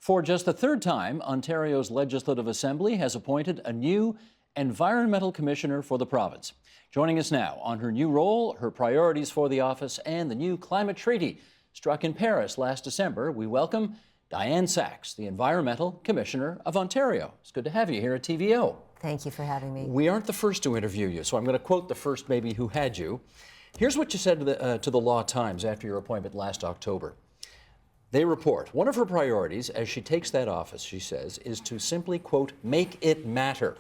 For just the third time, Ontario's Legislative Assembly has appointed a new Environmental Commissioner for the province. Joining us now on her new role, her priorities for the office, and the new climate treaty struck in Paris last December, we welcome Dianne Saxe, the Environmental Commissioner of Ontario. It's good to have you here at TVO. Thank you for having me. We aren't the first to interview you, so I'm going to quote the first maybe who had you. Here's what you said to the Law Times after your appointment last October. They report, one of her priorities as she takes that office, she says, is to simply, quote, make it matter.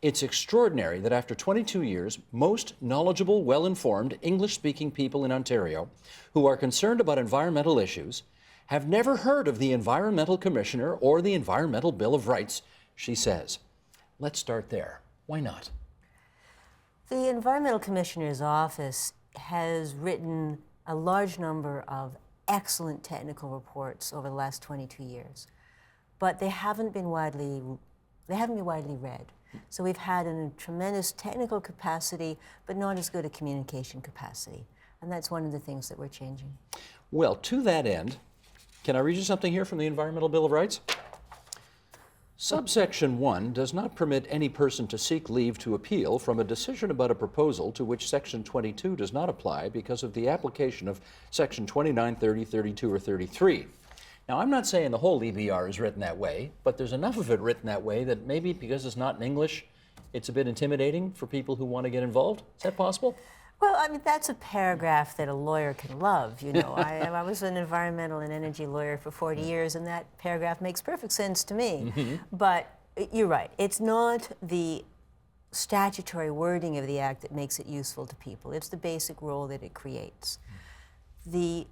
It's extraordinary that after 22 years, most knowledgeable, well-informed, English-speaking people in Ontario who are concerned about environmental issues have never heard of the Environmental Commissioner or the Environmental Bill of Rights, she says. Let's start there. Why not? The Environmental Commissioner's office has written a large number of excellent technical reports over the last 22 years, but they haven't been widely read. So we've had a tremendous technical capacity, but not as good a communication capacity. And that's one of the things that we're changing. Well, to that end, can I read you something here from the Environmental Bill of Rights? Subsection 1 does not permit any person to seek leave to appeal from a decision about a proposal to which Section 22 does not apply because of the application of Section 29, 30, 32, or 33. Now, I'm not saying the whole EBR is written that way, but there's enough of it written that way that maybe because it's not in English, it's a bit intimidating for people who want to get involved. Is that possible? Well, I mean, that's a paragraph that a lawyer can love, you know. I was an environmental and energy lawyer for 40 years, and that paragraph makes perfect sense to me. Mm-hmm. But you're right. It's not the statutory wording of the Act that makes it useful to people. It's the basic rule that it creates. The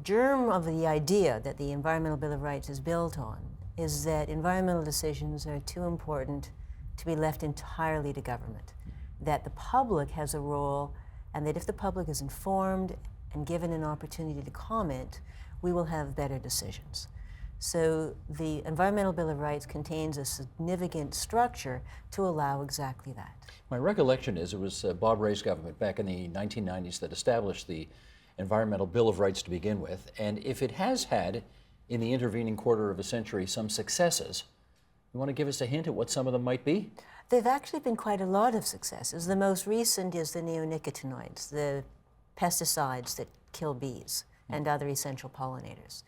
germ of the idea that the Environmental Bill of Rights is built on is that environmental decisions are too important to be left entirely to government, that the public has a role, and that if the public is informed and given an opportunity to comment, we will have better decisions. So the Environmental Bill of Rights contains a significant structure to allow exactly that. My recollection is it was Bob Rae's government back in the 1990s that established the Environmental Bill of Rights to begin with, and if it has had, in the intervening quarter of a century, some successes, you want to give us a hint at what some of them might be? There've actually been quite a lot of successes. The most recent is the neonicotinoids, the pesticides that kill bees and other essential pollinators.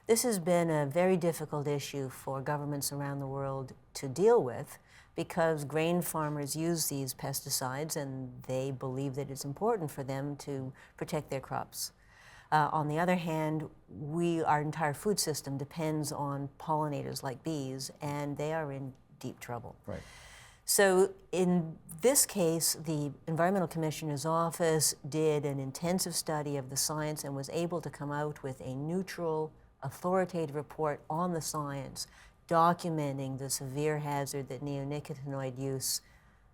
This has been a very difficult issue for governments around the world to deal with because grain farmers use these pesticides and they believe that it's important for them to protect their crops. On the other hand, our entire food system depends on pollinators like bees, and they are in deep trouble. Right. So in this case, the Environmental Commissioner's Office did an intensive study of the science and was able to come out with a neutral, authoritative report on the science, documenting the severe hazard that neonicotinoid use,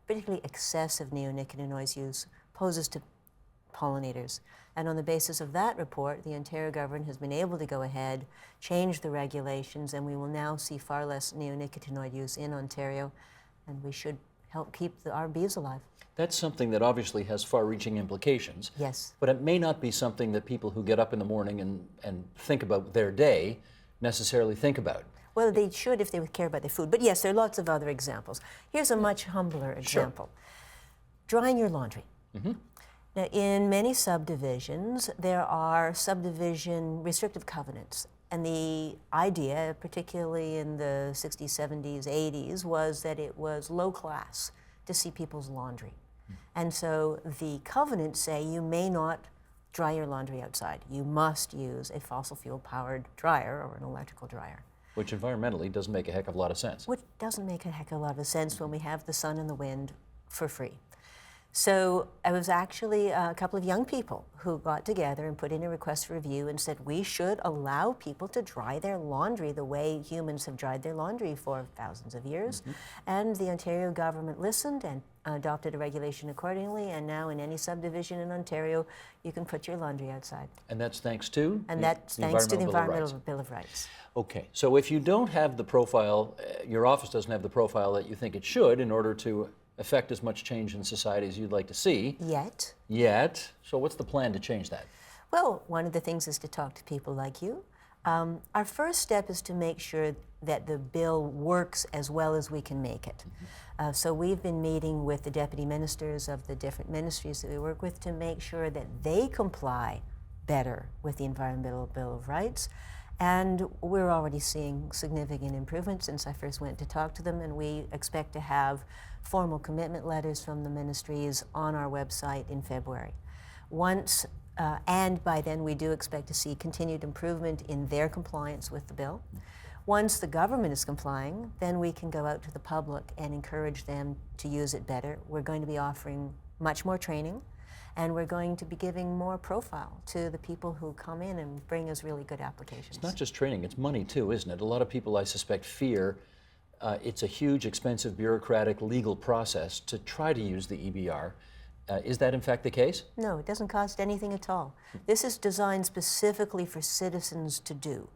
particularly excessive neonicotinoid use, poses to pollinators. And on the basis of that report, the Ontario government has been able to go ahead, change the regulations, and we will now see far less neonicotinoid use in Ontario, and we should help keep our bees alive. That's something that obviously has far-reaching implications. Yes. But it may not be something that people who get up in the morning and think about their day necessarily think about. Well, they should if they would care about their food. But yes, there are lots of other examples. Here's a much humbler example. Sure. Drying your laundry. Mm-hmm. Now, in many subdivisions, there are subdivision restrictive covenants. And the idea, particularly in the 60s, 70s, 80s, was that it was low class to see people's laundry. And so the covenants say you may not dry your laundry outside. You must use a fossil fuel powered dryer or an electrical dryer. Which environmentally doesn't make a heck of a lot of sense. Which doesn't make a heck of a lot of sense when we have the sun and the wind for free. So it was actually a couple of young people who got together and put in a request for review and said we should allow people to dry their laundry the way humans have dried their laundry for thousands of years. Mm-hmm. And the Ontario government listened and adopted a regulation accordingly, and now in any subdivision in Ontario, you can put your laundry outside. And that's thanks to? And that's thanks to the Environmental Bill of Rights. Okay, so if you don't have the profile, your office doesn't have the profile that you think it should in order to affect as much change in society as you'd like to see. Yet. So what's the plan to change that? Well, one of the things is to talk to people like you, Our first step is to make sure that the bill works as well as we can make it. So we've been meeting with the deputy ministers of the different ministries that we work with to make sure that they comply better with the Environmental Bill of Rights. And we're already seeing significant improvement since I first went to talk to them, and we expect to have formal commitment letters from the ministries on our website in February. And by then we do expect to see continued improvement in their compliance with the bill. Once the government is complying, then we can go out to the public and encourage them to use it better. We're going to be offering much more training, and we're going to be giving more profile to the people who come in and bring us really good applications. It's not just training, it's money too, isn't it? A lot of people, I suspect, fear it's a huge, expensive, bureaucratic, legal process to try to use the EBR. Is that in fact the case? No, it doesn't cost anything at all. This is designed specifically for citizens to do.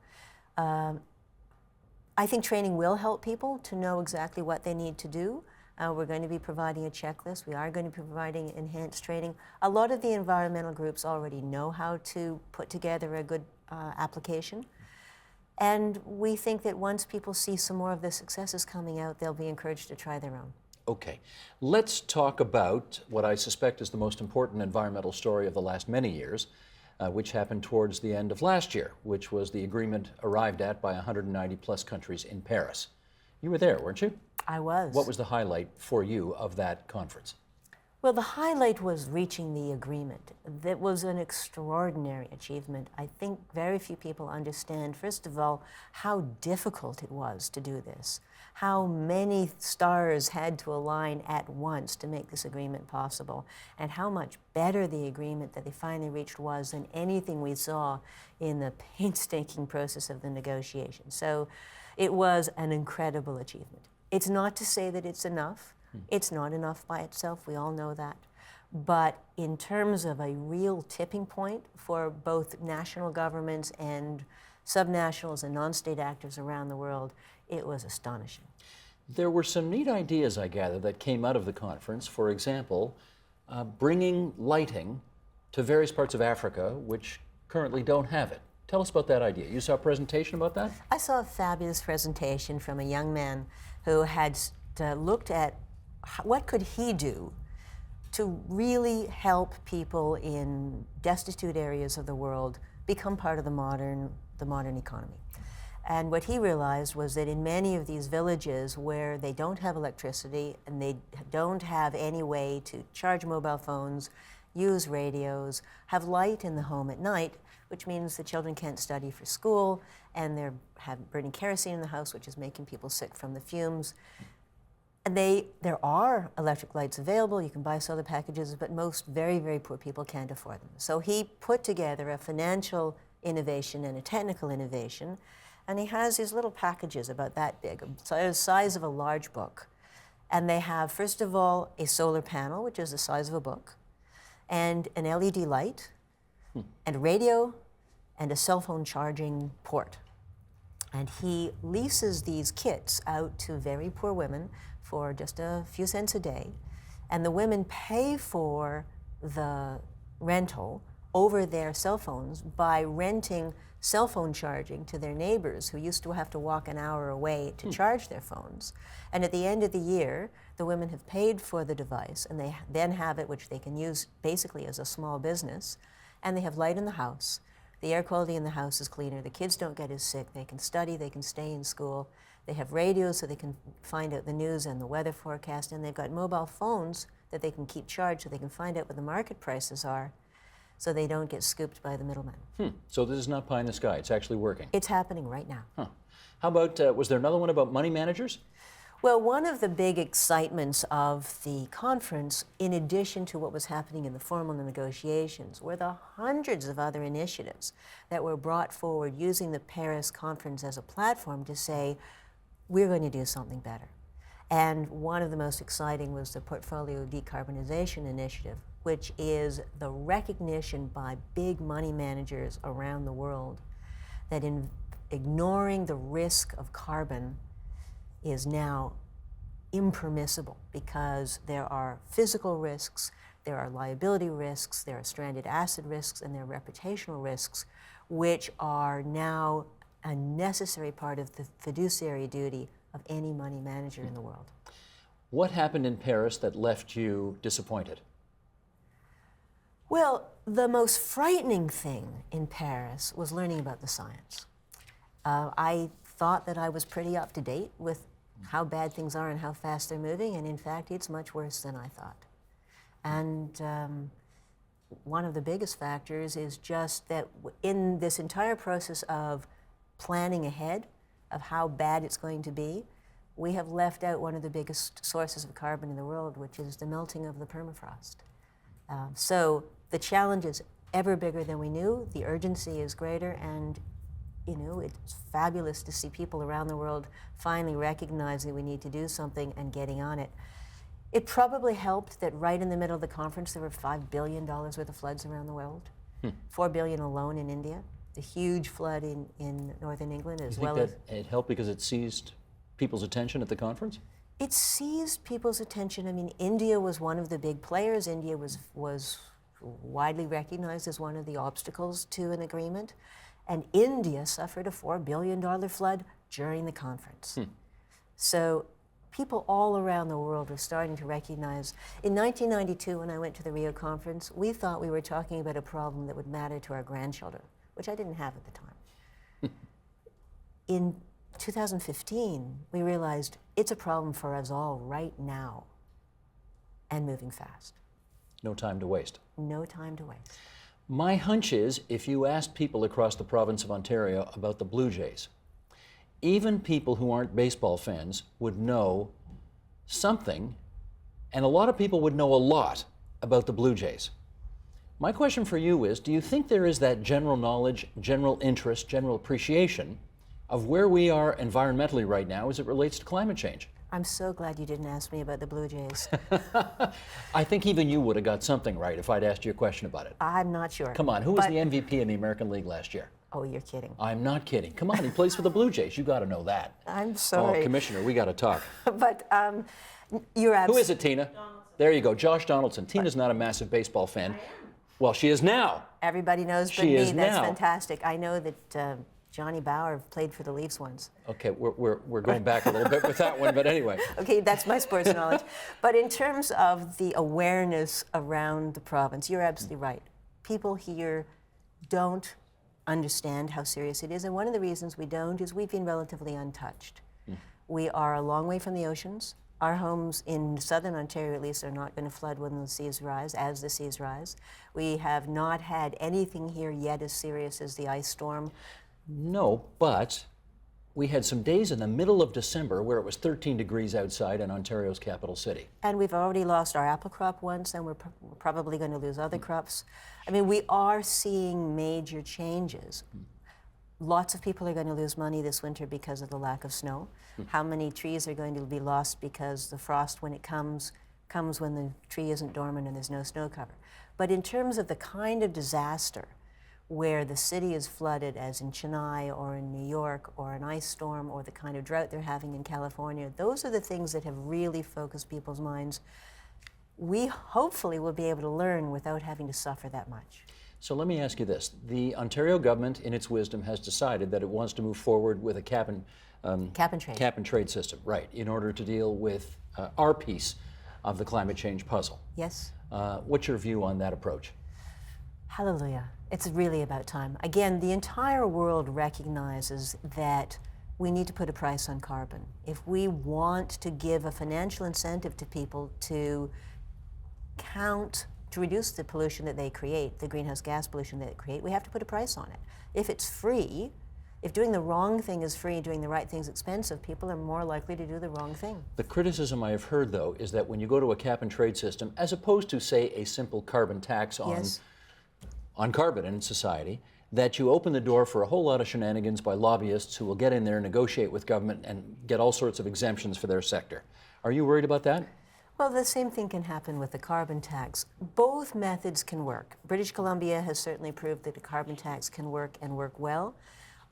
I think training will help people to know exactly what they need to do. We're going to be providing a checklist. We are going to be providing enhanced training. A lot of the environmental groups already know how to put together a good application. And we think that once people see some more of the successes coming out, they'll be encouraged to try their own. Okay, let's talk about what I suspect is the most important environmental story of the last many years, which happened towards the end of last year, which was the agreement arrived at by 190 plus countries in Paris. You were there, weren't you? I was. What was the highlight for you of that conference? Well, the highlight was reaching the agreement. That was an extraordinary achievement. I think very few people understand, first of all, how difficult it was to do this, how many stars had to align at once to make this agreement possible, and how much better the agreement that they finally reached was than anything we saw in the painstaking process of the negotiation. So it was an incredible achievement. It's not to say that it's enough. It's not enough by itself, we all know that. But in terms of a real tipping point for both national governments and subnationals and non-state actors around the world, it was astonishing. There were some neat ideas, I gather, that came out of the conference. For example, bringing lighting to various parts of Africa which currently don't have it. Tell us about that idea. You saw a presentation about that? I saw a fabulous presentation from a young man who had looked at what could he do to really help people in destitute areas of the world become part of the modern economy. And what he realized was that in many of these villages where they don't have electricity and they don't have any way to charge mobile phones, use radios, have light in the home at night, which means the children can't study for school, and they're burning kerosene in the house, which is making people sick from the fumes. And there are electric lights available, you can buy solar packages, but most very, very poor people can't afford them. So he put together a financial innovation and a technical innovation, and he has these little packages about that big, the size of a large book. And they have, first of all, a solar panel, which is the size of a book, and an LED light, and a radio, and a cell phone charging port. And he leases these kits out to very poor women for just a few cents a day. And the women pay for the rental over their cell phones by renting cell phone charging to their neighbors who used to have to walk an hour away to charge their phones. And at the end of the year, the women have paid for the device, and they then have it, which they can use basically as a small business, and they have light in the house. The air quality in the house is cleaner. The kids don't get as sick. They can study. They can stay in school. They have radios so they can find out the news and the weather forecast. And they've got mobile phones that they can keep charged so they can find out what the market prices are so they don't get scooped by the middleman. So this is not pie in the sky. It's actually working. It's happening right now. How about, was there another one about money managers? Well, one of the big excitements of the conference, in addition to what was happening in the formal negotiations, were the hundreds of other initiatives that were brought forward using the Paris conference as a platform to say, we're going to do something better. And one of the most exciting was the Portfolio Decarbonization Initiative, which is the recognition by big money managers around the world that in ignoring the risk of carbon is now impermissible because there are physical risks, there are liability risks, there are stranded asset risks, and there are reputational risks, which are now a necessary part of the fiduciary duty of any money manager in the world. What happened in Paris that left you disappointed? Well, the most frightening thing in Paris was learning about the science. I thought that I was pretty up to date with how bad things are and how fast they're moving, and in fact, it's much worse than I thought. And one of the biggest factors is just that in this entire process of planning ahead of how bad it's going to be, we have left out one of the biggest sources of carbon in the world, which is the melting of the permafrost. So the challenge is ever bigger than we knew, the urgency is greater, and it's fabulous to see people around the world finally recognizing we need to do something and getting on it. It probably helped that right in the middle of the conference there were $5 billion worth of floods around the world, 4 billion alone in India, the huge flood in northern England as well as... It helped because it seized people's attention at the conference? It seized people's attention. I mean, India was one of the big players. India was widely recognized as one of the obstacles to an agreement. And India suffered a $4 billion flood during the conference. So people all around the world are starting to recognize. In 1992, when I went to the Rio conference, we thought we were talking about a problem that would matter to our grandchildren, which I didn't have at the time. In 2015, we realized it's a problem for us all right now and moving fast. No time to waste. No time to waste. My hunch is if you asked people across the province of Ontario about the Blue Jays, even people who aren't baseball fans would know something, and a lot of people would know a lot about the Blue Jays. My question for you is, do you think there is that general knowledge, general interest, general appreciation of where we are environmentally right now as it relates to climate change? I'm so glad you didn't ask me about the Blue Jays. I think even you would have got something right if I'd asked you a question about it. I'm not sure. Come on, who was the MVP in the American League last year? Oh, you're kidding. I'm not kidding. Come on, he plays for the Blue Jays. You got to know that. I'm sorry. Oh, Commissioner, we got to talk. But you're absolutely... Who is it, Tina? Donaldson. There you go, Josh Donaldson. Tina's not a massive baseball fan. Well, she is now. Everybody knows but me. That's now. Fantastic. I know that Johnny Bauer played for the Leafs once. Okay, we're going back a little bit with that one, but anyway. Okay, that's my sports knowledge. But in terms of the awareness around the province, you're absolutely right. People here don't understand how serious it is, and one of the reasons we don't is we've been relatively untouched. We are a long way from the oceans. Our homes in southern Ontario, at least, are not going to flood when the seas rise, as the seas rise. We have not had anything here yet as serious as the ice storm. No, but we had some days in the middle of December where it was 13 degrees outside in Ontario's capital city. And we've already lost our apple crop once, and we're probably going to lose other crops. I mean, we are seeing major changes. Lots of people are going to lose money this winter because of the lack of snow. How many trees are going to be lost because the frost, when it comes when the tree isn't dormant and there's no snow cover. But in terms of the kind of disaster where the city is flooded, as in Chennai or in New York, or an ice storm, or the kind of drought they're having in California, those are the things that have really focused people's minds. We hopefully will be able to learn without having to suffer that much. So let me ask you this. The Ontario government, in its wisdom, has decided that it wants to move forward with a cap and trade system, right, in order to deal with our piece of the climate change puzzle. Yes. What's your view on that approach? Hallelujah. It's really about time. Again, the entire world recognizes that we need to put a price on carbon. If we want to give a financial incentive to people to reduce the pollution that they create, the greenhouse gas pollution that they create, we have to put a price on it. If it's free, if doing the wrong thing is free, doing the right thing is expensive, people are more likely to do the wrong thing. The criticism I have heard, though, is that when you go to a cap and trade system, as opposed to, say, a simple carbon tax on carbon in society, that you open the door for a whole lot of shenanigans by lobbyists who will get in there, negotiate with government, and get all sorts of exemptions for their sector. Are you worried about that? Well, the same thing can happen with the carbon tax. Both methods can work. British Columbia has certainly proved that a carbon tax can work and work well.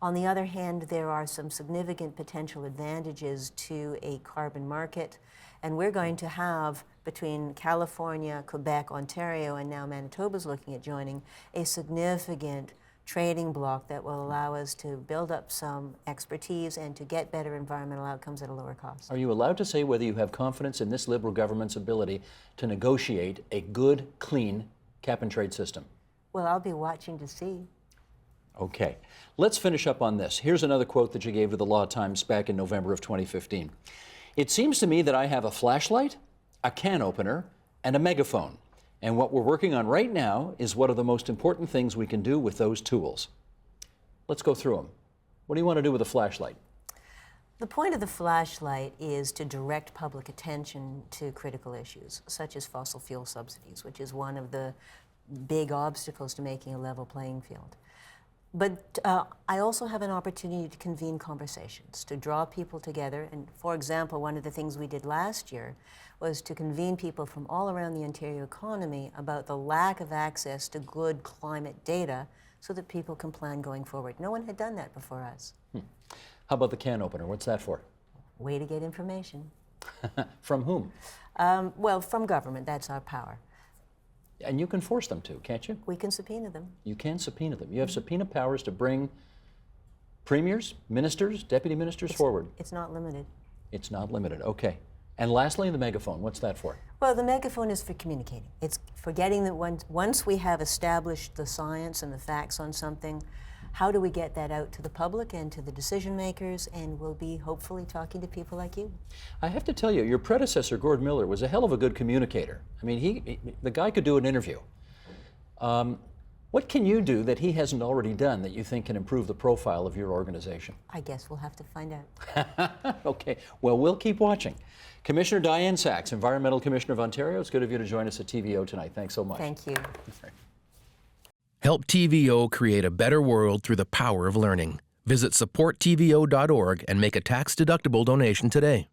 On the other hand, there are some significant potential advantages to a carbon market, and we're going to have, between California, Quebec, Ontario, and now Manitoba's looking at joining, a significant trading block that will allow us to build up some expertise and to get better environmental outcomes at a lower cost. Are you allowed to say whether you have confidence in this Liberal government's ability to negotiate a good, clean cap-and-trade system? Well, I'll be watching to see. Okay. Let's finish up on this. Here's another quote that you gave to the Law Times back in November of 2015. It seems to me that I have a flashlight, a can opener, and a megaphone. And what we're working on right now is what are the most important things we can do with those tools. Let's go through them. What do you want to do with a flashlight? The point of the flashlight is to direct public attention to critical issues, such as fossil fuel subsidies, which is one of the big obstacles to making a level playing field. But I also have an opportunity to convene conversations, to draw people together. And for example, one of the things we did last year was to convene people from all around the Ontario economy about the lack of access to good climate data so that people can plan going forward. No one had done that before us. How about the can opener? What's that for? Way to get information. From whom? Well, from government. That's our power. And you can force them to, can't you? We can subpoena them. You can subpoena them. You have subpoena powers to bring premiers, ministers, deputy ministers forward. It's not limited. It's not limited. Okay. And lastly, the megaphone. What's that for? Well, the megaphone is for communicating. It's for getting that once we have established the science and the facts on something, how do we get that out to the public and to the decision makers? And we'll be hopefully talking to people like you. I have to tell you, your predecessor, Gord Miller, was a hell of a good communicator. I mean, the guy could do an interview. What can you do that he hasn't already done that you think can improve the profile of your organization? I guess we'll have to find out. Okay. Well, we'll keep watching. Commissioner Dianne Saxe, Environmental Commissioner of Ontario, it's good of you to join us at TVO tonight. Thanks so much. Thank you. Help TVO create a better world through the power of learning. Visit supporttvo.org and make a tax-deductible donation today.